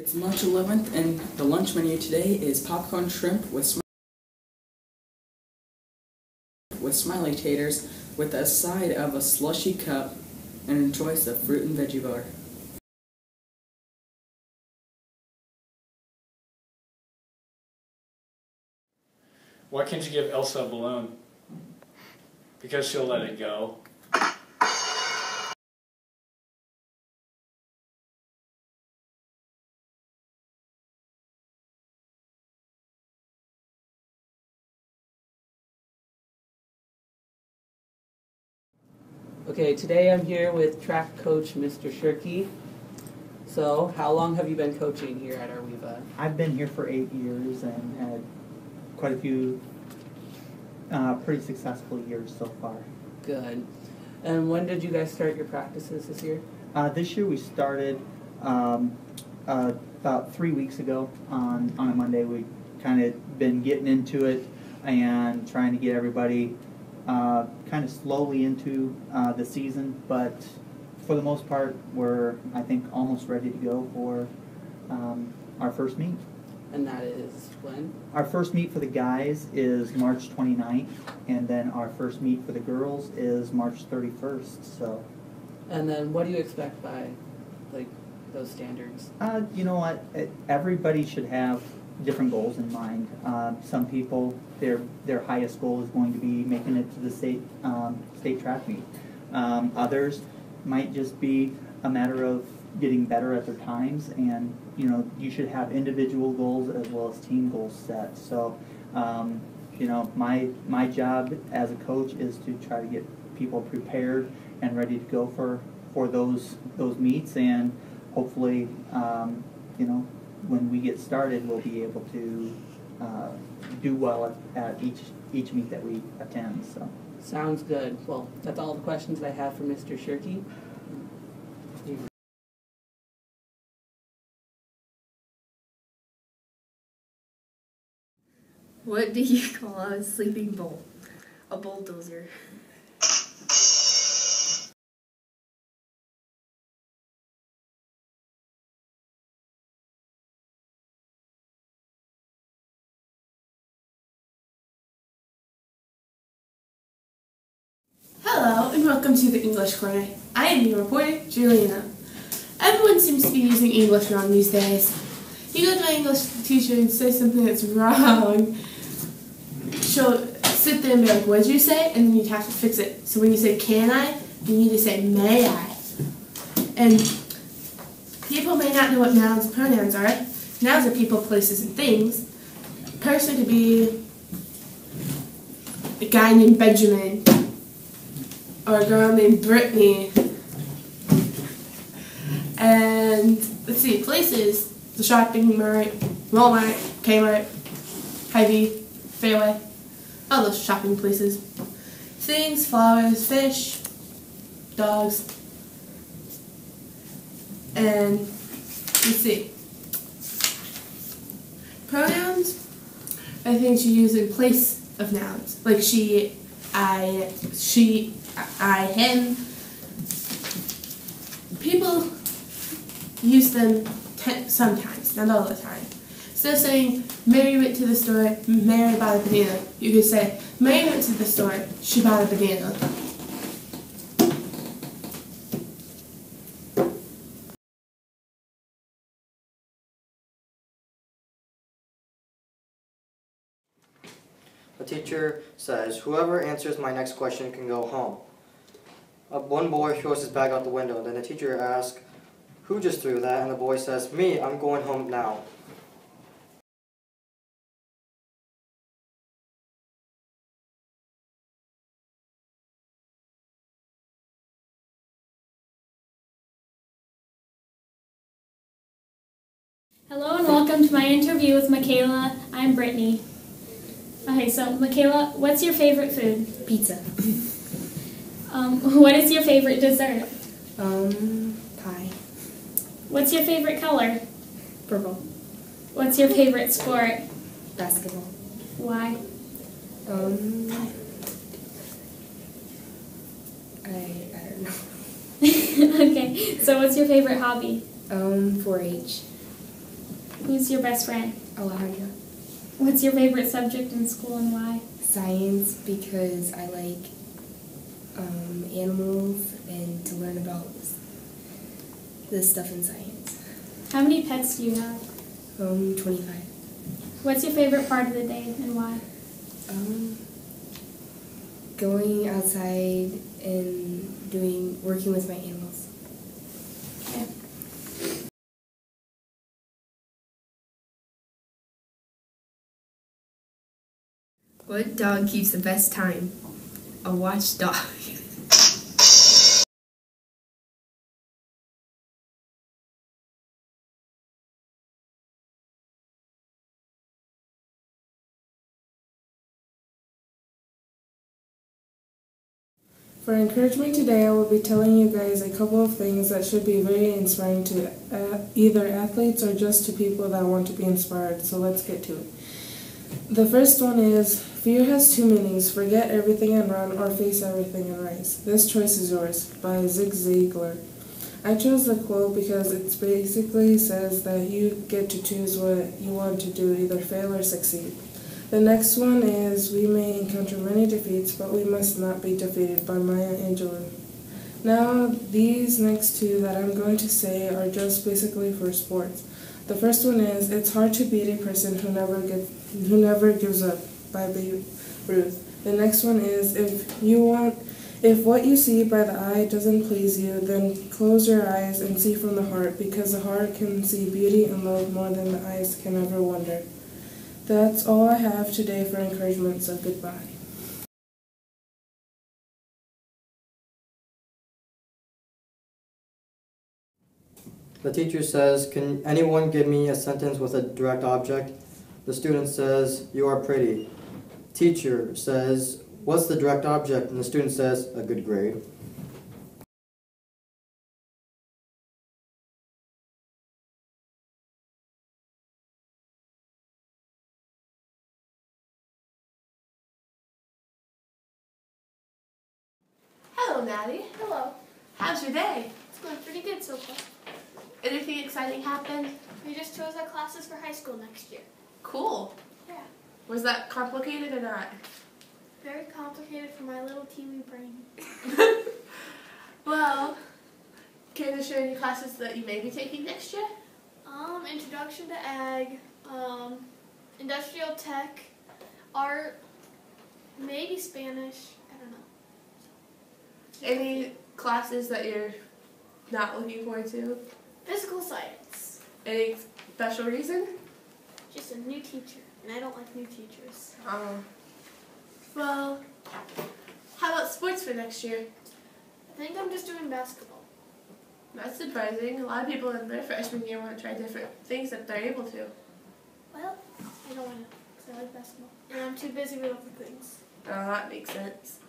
It's March 11th, and the lunch menu today is popcorn shrimp with smiley taters with a side of a slushy cup and a choice of fruit and veggie bar. Why can't you give Elsa a balloon? Because she'll let it go. Okay, today I'm here with track coach Mr. Shirky. So, how long have you been coaching here at Arweva? I've been here for 8 years and had quite a few pretty successful years so far. Good. And when did you guys start your practices this year? This year we started about 3 weeks ago on a Monday. We kind of been getting into it and trying to get everybody kind of slowly into the season, but for the most part we're, I think, almost ready to go for our first meet. And that is when? Our first meet for the guys is March 29th, and then our first meet for the girls is March 31st. So. And then what do you expect by, like, those standards? You know what? Everybody should have different goals in mind. Some people, their highest goal is going to be making it to the state track meet. Others might just be a matter of getting better at their times, and you should have individual goals as well as team goals set. So my job as a coach is to try to get people prepared and ready to go for those meets, and hopefully when we get started we'll be able to do well at each meet that we attend. So sounds good. Well, that's all the questions I have for Mr. Shirky. What do you call a sleeping bull? A bulldozer. Hello, and welcome to the English Corner. I am your reporter, Julianna. Everyone seems to be using English wrong these days. You go to an English teacher and say something that's wrong, she'll sit there and be like, what did you say? And then you'd have to fix it. So when you say can I, you need to say may I. And people may not know what nouns and pronouns are. Nouns are people, places, and things. A person could be a guy named Benjamin, or a girl named Brittany. And let's see, places, the shopping mart, Walmart, Kmart, Hy-Vee, Fairway, all those shopping places. Things, flowers, fish, dogs, and let's see. Pronouns are things you use in place of nouns, like she, I, him. People use them sometimes, not all the time. Instead of saying, Mary went to the store, Mary bought a banana, you could say, Mary went to the store, she bought a banana. The teacher says, whoever answers my next question can go home. One boy throws his bag out the window. Then the teacher asks, who just threw that? And the boy says, me, I'm going home now. Hello and welcome to my interview with Michaela. I'm Brittany. Okay, so Michaela, what's your favorite food? Pizza. What is your favorite dessert? Pie. What's your favorite color? Purple. What's your favorite sport? Basketball. Why? I don't know. Okay, so what's your favorite hobby? 4-H. Who's your best friend? Alana. What's your favorite subject in school and why? Science, because I like animals and to learn about this stuff in science. How many pets do you have? 25. What's your favorite part of the day and why? Going outside and working with my animals. Okay. What dog keeps the best time? A watchdog. For encouragement today, I will be telling you guys a couple of things that should be very inspiring to either athletes or just to people that want to be inspired. So let's get to it. The first one is, fear has two meanings, forget everything and run or face everything and rise. This choice is yours, by Zig Ziglar. I chose the quote because it basically says that you get to choose what you want to do, either fail or succeed. The next one is, we may encounter many defeats, but we must not be defeated, by Maya Angelou. Now, these next two that I'm going to say are just basically for sports. The first one is, it's hard to beat a person who never gives up, by Babe Ruth. The next one is, if what you see by the eye doesn't please you, then close your eyes and see from the heart, because the heart can see beauty and love more than the eyes can ever wonder. That's all I have today for encouragement, so goodbye. The teacher says, can anyone give me a sentence with a direct object? The student says, you are pretty. Teacher says, what's the direct object? And the student says, a good grade. Hello, Maddie. Hello. How's your day? It's going pretty good so far. Anything exciting happened? We just chose our classes for high school next year. Cool. Yeah. Was that complicated or not? Very complicated for my little teeny brain. Well, can you share any classes that you may be taking next year? Introduction to Ag, Industrial Tech, Art, maybe Spanish, I don't know. Any classes that you're not looking forward to? Physical Science. Any special reason? Just a new teacher, and I don't like new teachers. Well, how about sports for next year? I think I'm just doing basketball. That's surprising. A lot of people in their freshman year want to try different things if they're able to. Well, I don't want to, because I like basketball. And I'm too busy with other things. Oh, that makes sense.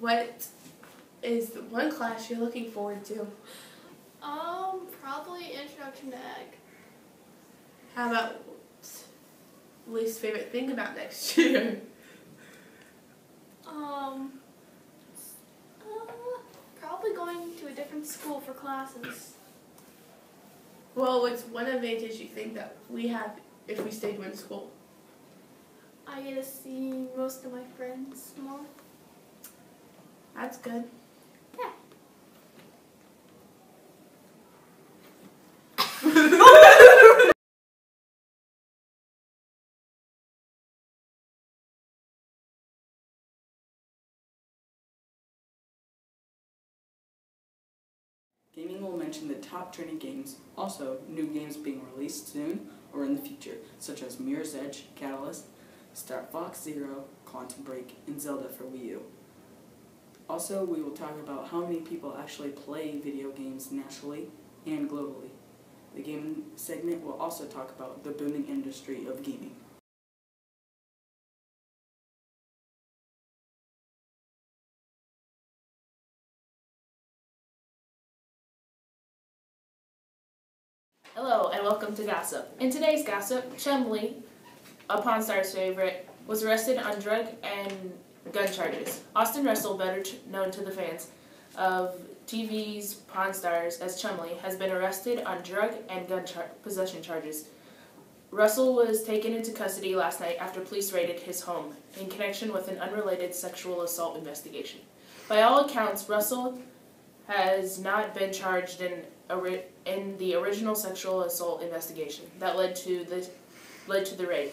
What is the one class you're looking forward to? Probably Introduction to Ag. How about least favorite thing about next year? Probably going to a different school for classes. Well, what's one advantage you think that we have if we stayed in school? I get to see most of my friends more. That's good. Yeah. Gaming will mention the top trending games, also new games being released soon or in the future, such as Mirror's Edge, Catalyst, Star Fox Zero, Quantum Break, and Zelda for Wii U. Also, we will talk about how many people actually play video games nationally and globally. The gaming segment will also talk about the booming industry of gaming. Hello and welcome to Gossip. In today's Gossip, Chumley, a Pawn Stars favorite, was arrested on drug and gun charges. Austin Russell, better known to the fans of TV's Pawn Stars as Chumley, has been arrested on drug and gun possession charges. Russell was taken into custody last night after police raided his home in connection with an unrelated sexual assault investigation. By all accounts, Russell has not been charged in the original sexual assault investigation that led to the raid.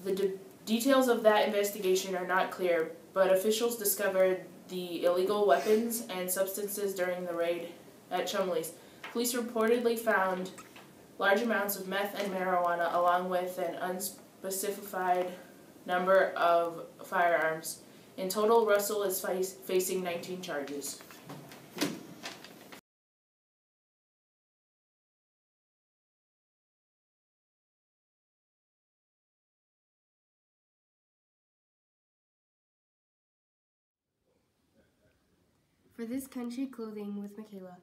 The details of that investigation are not clear, but officials discovered the illegal weapons and substances during the raid at Chumley's. Police reportedly found large amounts of meth and marijuana, along with an unspecified number of firearms. In total, Russell is facing 19 charges. For this country clothing with Michaela.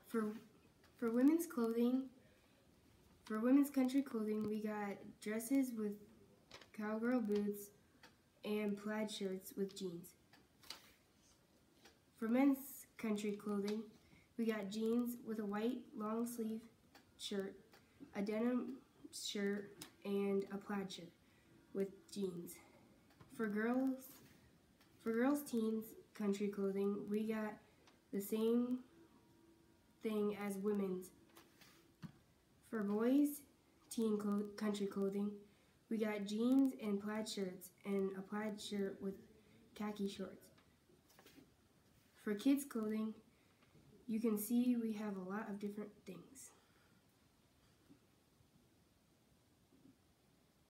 For women's clothing, for women's country clothing, we got dresses with cowgirl boots and plaid shirts with jeans. For men's country clothing, we got jeans with a white long sleeve shirt, a denim shirt, and a plaid shirt with jeans. For girls teens country clothing, we got the same thing as women's. For boys teen country clothing, we got jeans and plaid shirts and a plaid shirt with khaki shorts. For kids clothing, you can see we have a lot of different things.